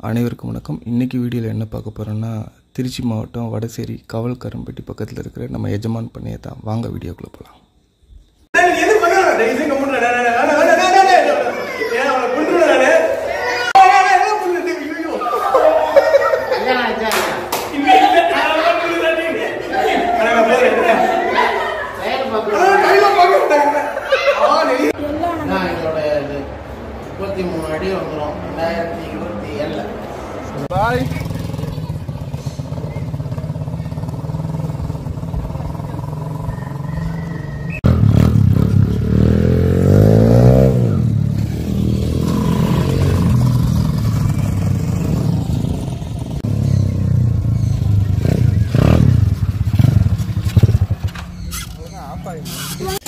அனைவருக்கும் வணக்கம். இன்றைக்கி வீடியோவில் என்ன பார்க்க போகிறோன்னா, திருச்சி மாவட்டம் வடசேரி காவல்காரம்பட்டி பக்கத்தில் இருக்கிற நம்ம எஜமான் பண்ணையை தான். வாங்க வீடியோக்குள்ளே போகலாம். அடி வந்துடும் 2027. பாய்.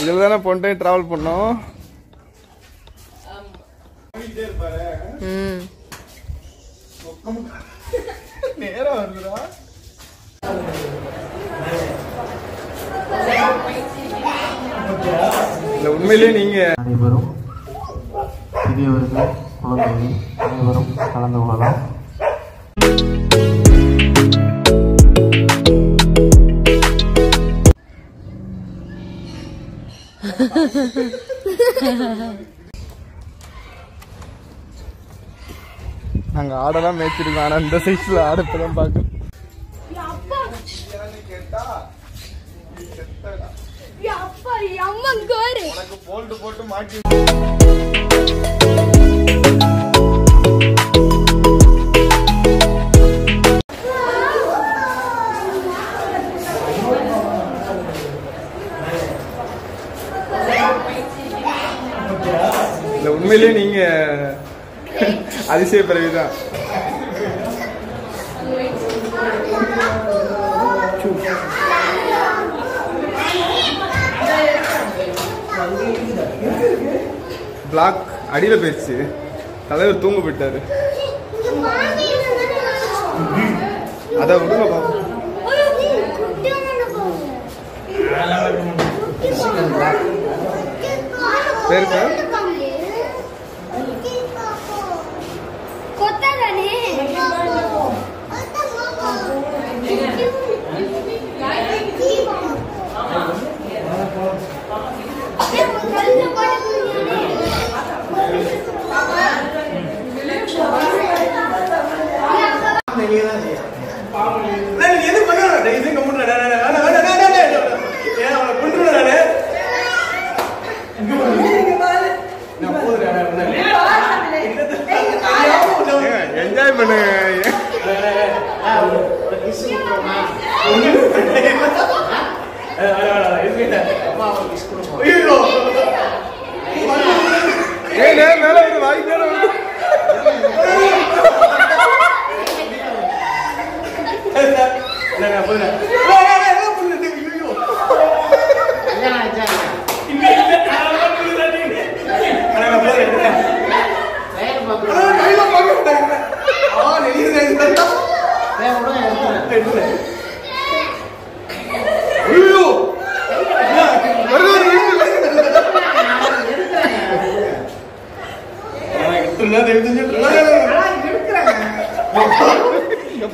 இதில் தானே போன டைம் ட்ராவல் பண்ணோம். நேரம் வருதுடா. உண்மையிலே நீங்க அனைவரும் பெரியவர்கள் குழந்தைகள் அனைவரும் கலந்து கொள்ளலாம். நாங்க ஆடெல்லாம் மேய்ச்சிருக்கோம். ஆனா இந்த சைஸ்ல ஆடு இப்பதான் பாக்க. போல்டு போட்டு மாட்டி உண்மையிலே நீங்க அதிசய பிறவிதான். பிளாக் அடியில போயிடுச்சு. தலைவர் தூங்க போயிட்டாரு. அத விடுங்க பாப்போம். பேரு சார் என்ஜாய் பண்ணு. மேல வந்து வாய்ப்பு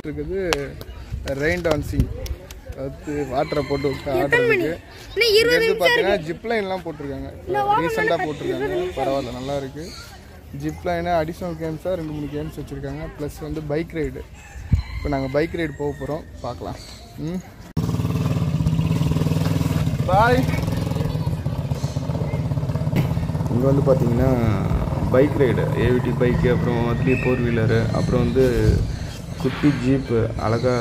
இருக்குது. ரெயின் டான்சிங் அது வாட்டரை போட்டு விட்டு ஆடுறதுக்கு. இது பார்த்தீங்கன்னா ஜிப் லைன்லாம் போட்டிருக்காங்க. ரீசெண்டாக போட்டிருக்காங்க. பரவாயில்ல, நல்லா இருக்கு. ஜிப் லைனு அடிஷ்னல் கேம்ஸாக 2-3 கேம்ஸ் வச்சுருக்காங்க. ப்ளஸ் வந்து பைக் ரைடு. இப்போ நாங்கள் பைக் ரைடு போக போகிறோம். பார்க்கலாம். பாய். இங்கே வந்து பார்த்தீங்கன்னா பைக் ரைடு, ஏவிடி பைக்கு, அப்புறம் அதுலேயே 4 வீலரு, அப்புறம் வந்து குட்டி ஜீப்பு அழகாக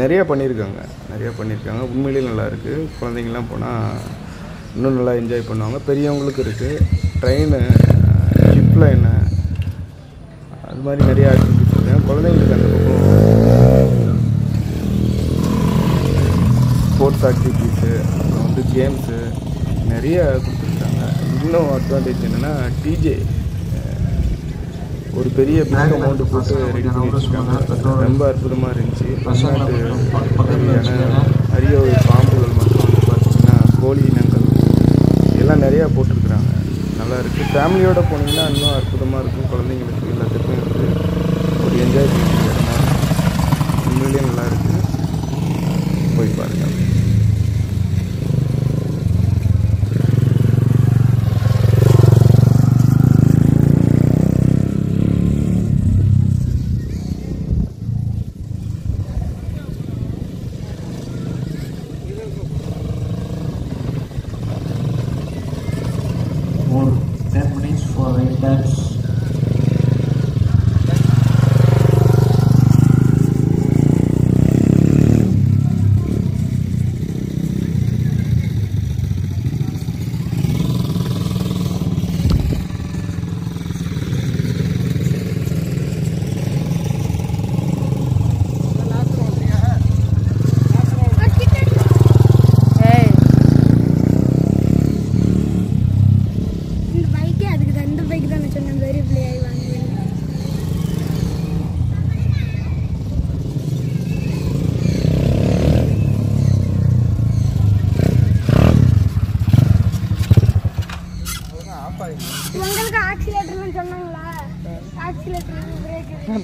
நிறையா பண்ணியிருக்காங்க. உண்மையிலேயே நல்லாயிருக்கு. குழந்தைங்கள்லாம் போனால் இன்னும் நல்லா என்ஜாய் பண்ணுவாங்க. பெரியவங்களுக்கு இருக்குது. ட்ரெயின், ஜிப் லைனு, அது மாதிரி நிறையா ஆக்டிவிட்டிஸ் இருக்காங்க. குழந்தைங்களுக்கு அந்த பக்கம் ஸ்போர்ட்ஸ் ஆக்டிவிட்டீஸு, அப்புறம் வந்து கேம்ஸு நிறைய கொடுத்துருக்காங்க. இன்னும் அட்வான்டேஜ் என்னென்னா, டிஜே ஒரு பெரிய பிளாக் அமௌண்ட்டு போட்டு ரெடி பண்ணி வச்சுருக்காங்க. ரொம்ப அற்புதமாக இருந்துச்சு. பன்னாட்டு அரிய ஒரு பாம்புகள் மற்றும் வந்து பார்த்திங்கன்னா கோழி இனங்கள் எல்லாம் நிறையா போட்டிருக்குறாங்க. நல்லா இருக்குது. ஃபேமிலியோடு போனீங்கன்னா இன்னும் அற்புதமாக இருக்கும். குழந்தைங்களுக்கு எல்லாத்துக்கும் இருக்குது.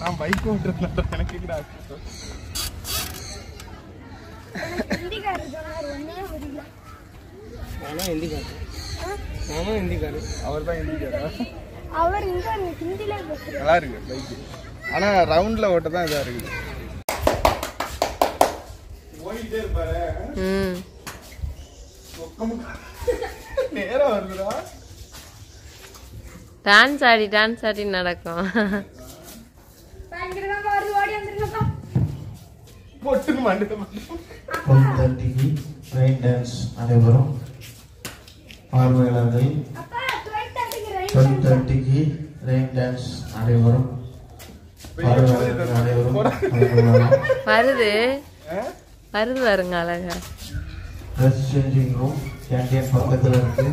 நான் பைக் ஓட்டுறதுனால எனக்கு கூட ஆக்சிடென்ட். நானும் ஹிந்திக்காரர். அவர் தான் இந்திக்காரா? அவர் இங்க ஹிந்தில பேசுறாரு. நல்லா இருக்கு பைக். ஆனா ரவுண்ட்ல ஓட்ட தான் இதா இருக்குது. ஓடிட்டே இருப்பாரு. நேரா வருதுடா. டான்ஸ் ஆடி நடக்கும். பயங்கரமா வருது, ஓடி வந்துருங்கப்பா. பொட்டுக்கு மாட்டேன். 12:30 ரெயின் டான்ஸ் நடைபெறும். பார்வையாளர்கள் அப்பா 12:30 ரெயின் டான்ஸ் நடைபெறும். பார்வையாளர்கள் அனைவரும் வருது வருங்க அழகா. ட்ரெஸ் சேஞ்சிங் ரூம் கேண்டீன் பக்கத்துல இருக்கு.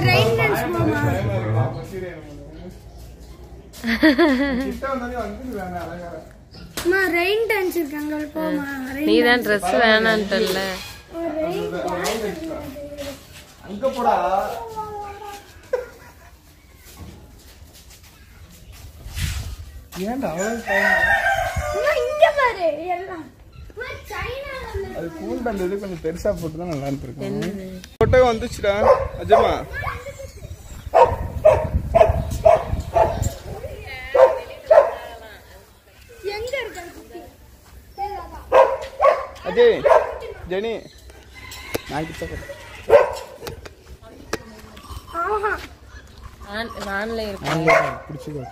ரெயின் டான்ஸ் மாமா. ரெயின் டான்ஸ் இருக்காங்க போமா. நீ தான் ட்ரெஸ் வேணான்ட்டல்ல. அங்க போடா. ஏன்டா இங்க பாரு எல்லாம். சைனால அது கூல் பேண்ட் இது கொஞ்சம் பெருசா போட்டு தான் நல்லா இருக்கும். போட்டோ வந்துச்சுடா அஜமா. எங்க இருக்கு? அஜய் ஜெனி நான் கிட்ட போறேன். ஆஹா வான்ல இருக்கு. பிடிச்சிக்கோ.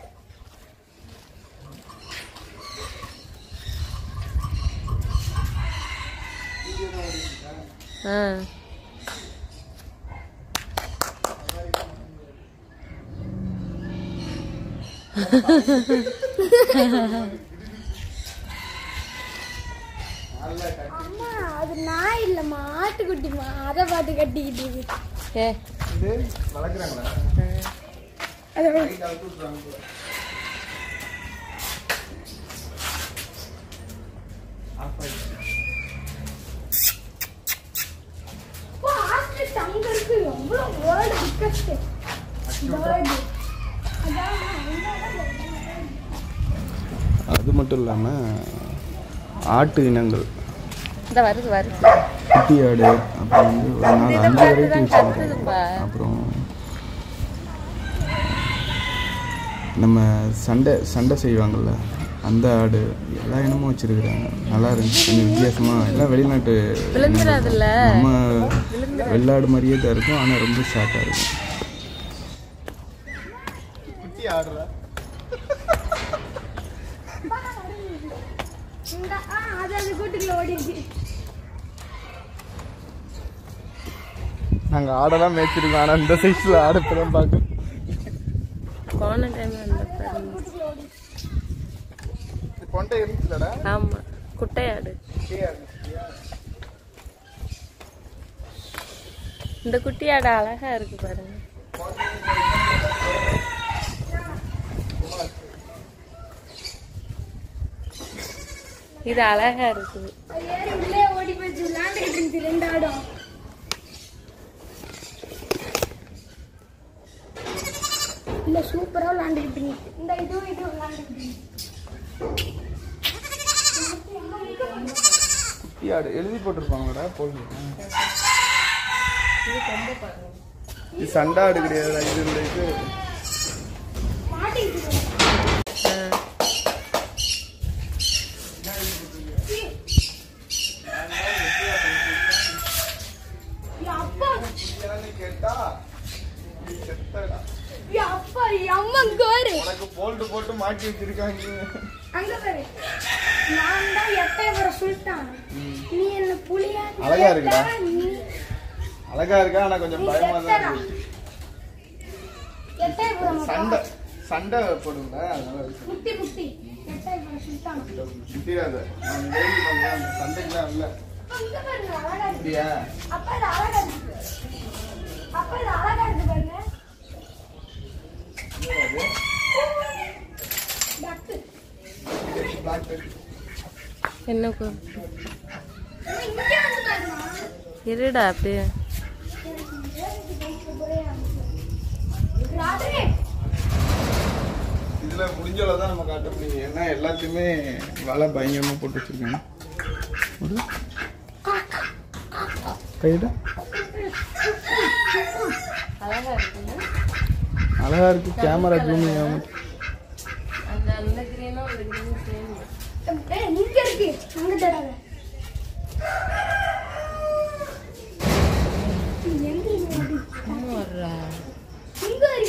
அம்மா அது நாய் இல்லம்மா, ஆட்டுக்குட்டிமா. அத பாட்டு கட்டிக்கிட்டு இருக்கு. இது வளர்க்குறாங்களா? அங்க இருக்கு எவ்வளவு வேர்டு பிக்கஸ்ட் வேர்டு. அது மட்டும் இல்லாமல் ஆட்டு இனங்கள் இந்த வருது குட்டி ஆடு அப்புறம் வந்து ஒரு 4-5 வெரைட்டி வச்சுருக்கோம். அப்புறம் நம்ம சண்டை செய்வாங்கள்ல அந்த ஆடு எல்லா இனமும் வச்சுருக்குறாங்க. நல்லா இருந்துச்சு, கொஞ்சம் வித்தியாசமாக. எல்லாம் வெளிநாட்டு நம்ம வெள்ளாடு மாதிரியே தான் இருக்கும், ஆனால் ரொம்ப ஷார்ட்டாக இருக்கும். குட்டி ஆடுறா நாங்கள் ஆடெல்லாம் மேய்ச்சிருக்கோம், ஆனால் இந்த சைஸில் ஆடு இப்போ தான் பார்க்க. போன டைம் கொண்டை இருந்துச்சுலடா. ஆமா குட்டையாடு. இந்த குட்டியாடு அழகா இருக்கு பாருங்க. இது அழகா இருக்குது. ஓடி போச்சு விளையாண்டுக்கிட்டு இருந்துச்சு 2 ஆடும். இல்ல சூப்பரா விளையாண்டுக்கிட்டு இருந்துச்சு. இந்த இது விளையாண்டுக்கிட்டு குட்டி ஆடு எழுதி போட்டிருப்பாங்கடா. போடுங்க, இது சண்டை ஆடு கிடையாது. இது இந்த இது கேட்டா உனக்கு போல்டு போட்டு மாட்டி வச்சிருக்காங்க. அங்க பாரு, நான் தான் எட்டயபுரம் சுல்தான். நீ என்ன புலியா? அழகா இருக்குடா, அழகா இருக்கா. ஆனா கொஞ்சம் பயமா தான் இருக்கு. எட்டயபுரம் சண்டை போடுங்க, அதனால முட்டி முட்டி எட்டயபுரம் சுல்தான். முட்டிடாத. நான் டெய்லி பண்றேன், சண்டைக்குலாம் இல்ல. அங்க பாருங்க, அழகா இருக்கு. அப்படியா? அப்பா இது அழகா இருக்கு. அப்பா இது அழகா இருக்கு பாருங்க. என்ன இருடா அப்படியே. இதில் முடிஞ்சளவு தான் நம்ம காட்ட முடியும். ஏன்னா எல்லாத்தையுமே வலை பயங்கரமாக போட்டு வச்சுருக்காங்க. கையிட அழகா இருக்குங்க. அழகா இருக்கு. கேமரா ஜூம் ஆகாம அந்த கிரீனும் அந்த கிரீனும் சேம். இங்க இருக்கு அங்க தராத.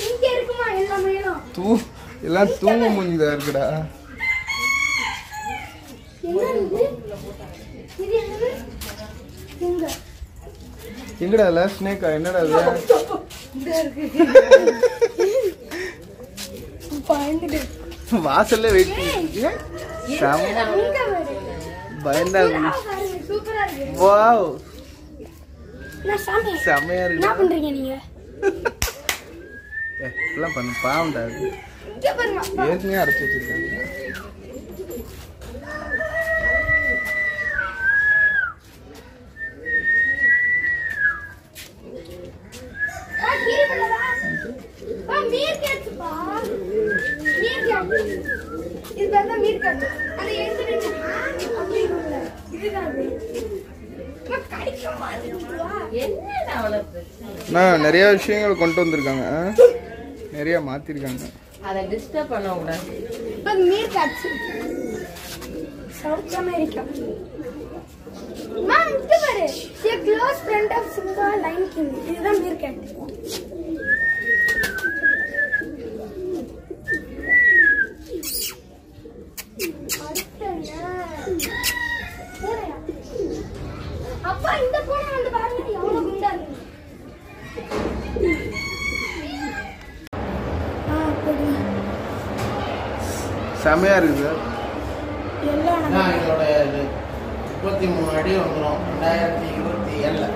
இங்க இருக்குமா எல்லாமே? எல்லாம் தூங்க முடிஞ்சதா இருக்குடா. எங்கடா இல்ல ஸ்னேக்கா? என்னடா இது? வாசல்ல வெயிட் பண்ணிட்டு பயந்தா. வாவ் செமையா இருக்கு. என்ன பண்றீங்க நீங்க? எல்லாம் பண்ணு பாவம்டா. ஏற்கனவே அரைச்சி வச்சிருக்காங்க. நிறைய விஷயங்கள் கொண்டு வந்திருக்காங்க. நிறைய மாத்திருக்காங்க. அதை டிஸ்டர்ப் பண்ண கூடாது. மீர் காட்சி சவுத் அமெரிக்கா. மேம் இது பாரு. a close friend of Simba Lion King. இதுதான் மீர் காட். அப்பா இந்த பூனை வந்து பாருங்க எவ்வளவு குண்டா இருக்கு. செமையா இருக்குது சார். இதோட 33 அடி வந்துடும் 2027.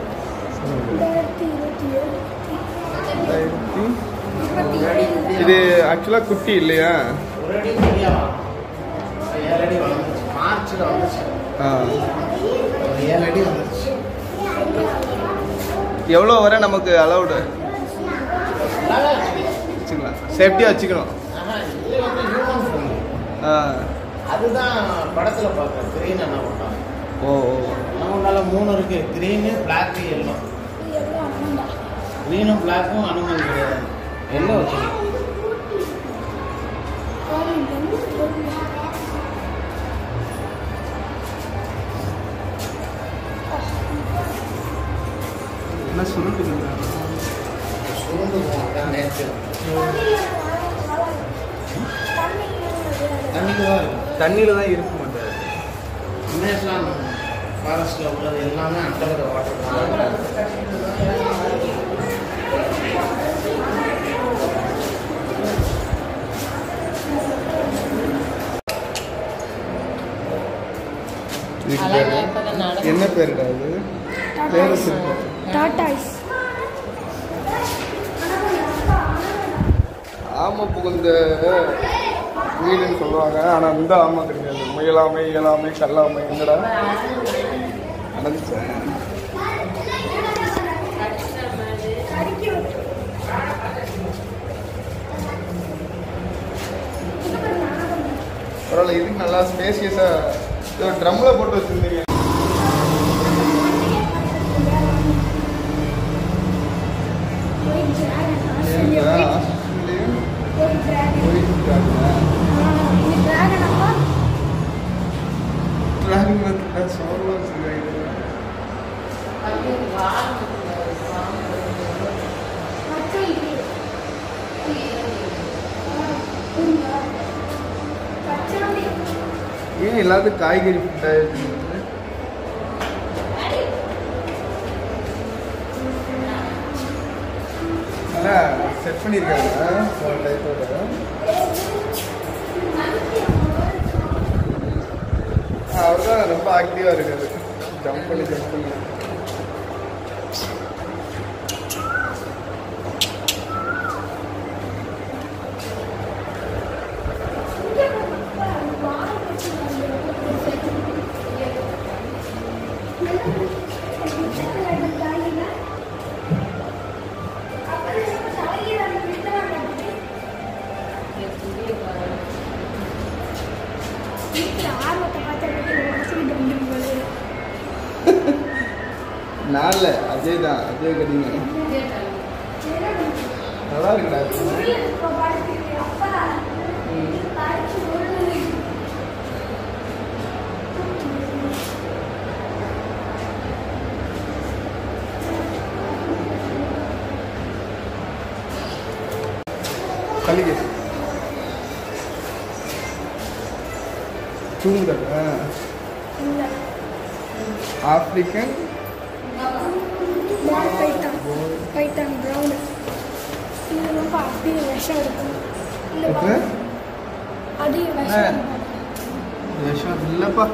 இது ஆக்சுவலா குட்டி இல்லையா? ஒரு அடி குட்டியா 7 அடி வந்துச்சு. மார்ச்ல வந்துச்சு. 7 அடி வந்துச்சு. எவ்வளோ வரை நமக்கு அலௌடு வச்சுக்கலாம்? சேஃப்டியாக வச்சுக்கணும். இது வந்து ஹியூமன் ஃப்ரெண்ட்லி. அதுதான் படத்துல பார்க்குறேன். கிரீன் என்ன பண்ணாங்க? ஓ நம்மளால 3 இருக்கு. Green, black, yellow. கிரீனும் பிளாக்கும் அனுமதி கிடையாது. எல்லோ வச்சுக்கலாம். என்ன சுருட்டு சுருண்டு போனால் நேற்று தண்ணிக்கு தான் இருக்கும். தண்ணியில் தான் இருக்க மாட்டார். இமேஜ்லாம் ஃபாரஸ்ட்டில் உள்ளது எல்லாமே அண்டர் வாட்டர். என்ன பேருடா அது? பேரு டாடாஸ். ஆமை புகுந்த வீடுன்னு சொல்லுவாங்க. ஆனா இந்த ஆமை கிடையாது. முயலாமை, இயலாமை, கல்லாமை. என்னடா நடந்துச்சேன்? பரவாயில்ல. இதுக்கு நல்லா ஸ்பேசியஸா ட்ரம்ல போட்டு வச்சிருந்தீங்க. ஏன் எல்லாத்துக்கும் காய்கறி நல்லா செட் பண்ணியிருக்காங்க. அவர் தான் ரொம்ப ஆக்டிவா இருக்காரு. ஜம்ப் பண்ணி ஆர்வத்தை பார்த்து உடச்சுக்கிட்டு வந்து நாளில் அதே தான் அதே கட்டிங்க நல்லா இருக்குடா கலிகை தூங்குற ஆப்பிரிக்கன் பைத்தான் ப்ரௌன் இது ரொம்ப அப்படியே விஷம் இருக்கும் அது விஷம் விஷம் இல்லைப்பா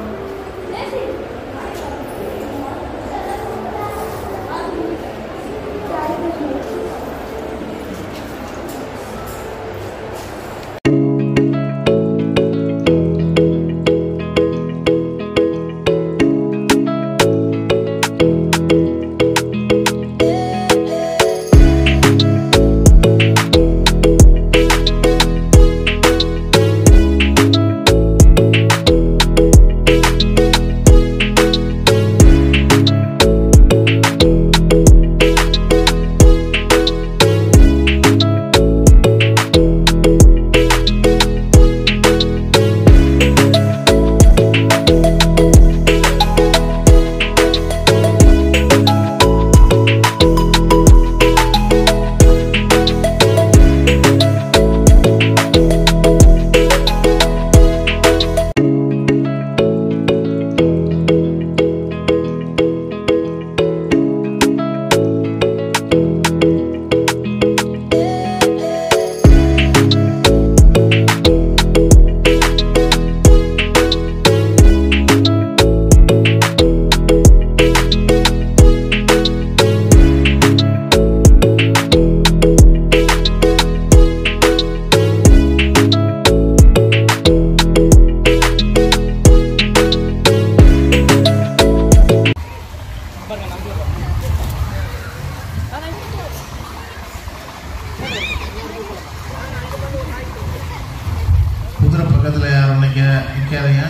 குதிரை பக்கத்தில் யாரும் நிற்காதீங்க.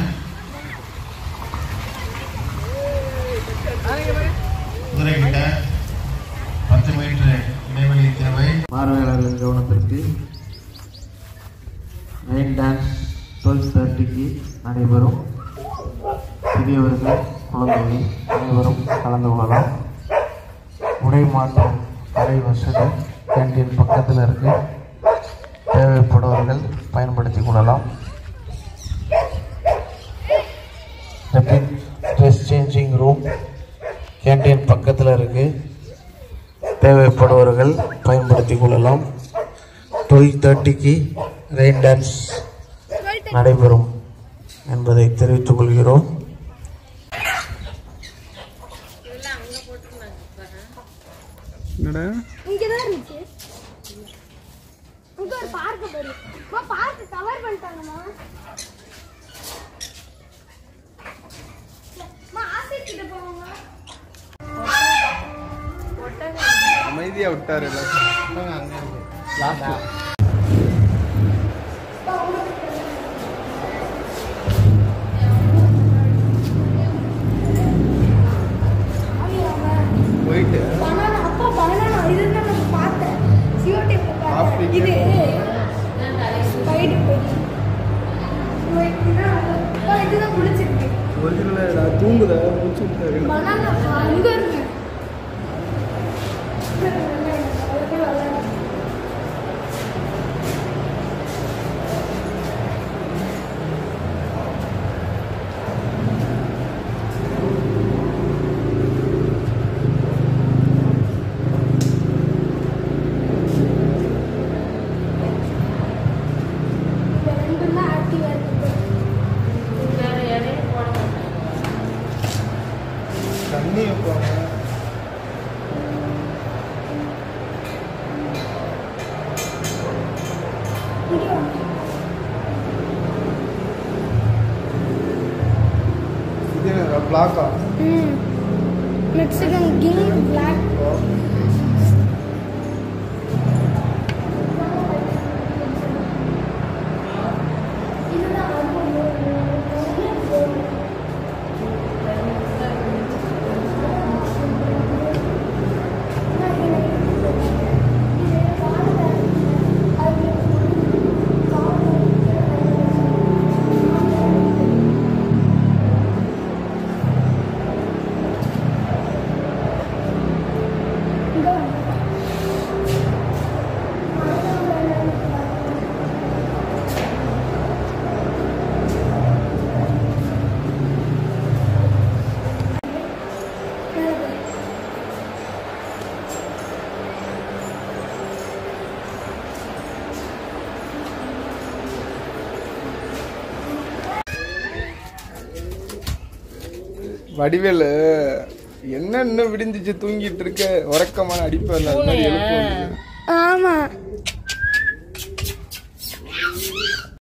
குதிரை கிட்ட 10 மீட்டர் இடைவெளி தேவை. பார்வையாளர்கள் கவனத்திற்கு ரெயின் டான்ஸ் 12:30க்கு நடைபெறும். சிறியவர்கள் குழந்தைகள் அனைவரும் கலந்து கொள்ளலாம். உடை மாற்றம் அறை வசதி கேன்டீன் பக்கத்தில் இருக்கு. தேவைப்படுவர்கள் பயன்படுத்திக் கொள்ளலாம். ட்ரெஸ் சேஞ்சிங் ரூம் கேன்டீன் பக்கத்தில் இருக்கு. தேவைப்படுவர்கள் பயன்படுத்திக் கொள்ளலாம். 12:30க்கு ரெயின் டான்ஸ் நடைபெறும் என்பதை தெரிவித்துக் கொள்கிறோம். இங்கதான் இருந்துச்சு. இங்க ஒரு பார்க் பாரு. Park cover பண்ணிட்டாங்கம்மா. ஆசிக்கிட்ட போவாங்க. அமைதியா விட்டாரு போயிட்டு அப்பா பனானா இதுதான் நான் பார்த்தேன். சியோடேப்ல இது ஸ்பைடர் இதுதான் குடிச்சிருக்கு. ஒரிஜினலா தூங்குதா முடிச்சு விட்டாரு. பனானா அங்க இருக்கு. தண்ணி வைப்பாங்க. இது பிளாக்கா மெக்சிகன் கிங் பிளாக் இதுதான் வடிவேலு என்ன இன்னும் விடிஞ்சிச்சு தூங்கிட்டு இருக்க உறக்கமான அடிப்பேன் ஆமா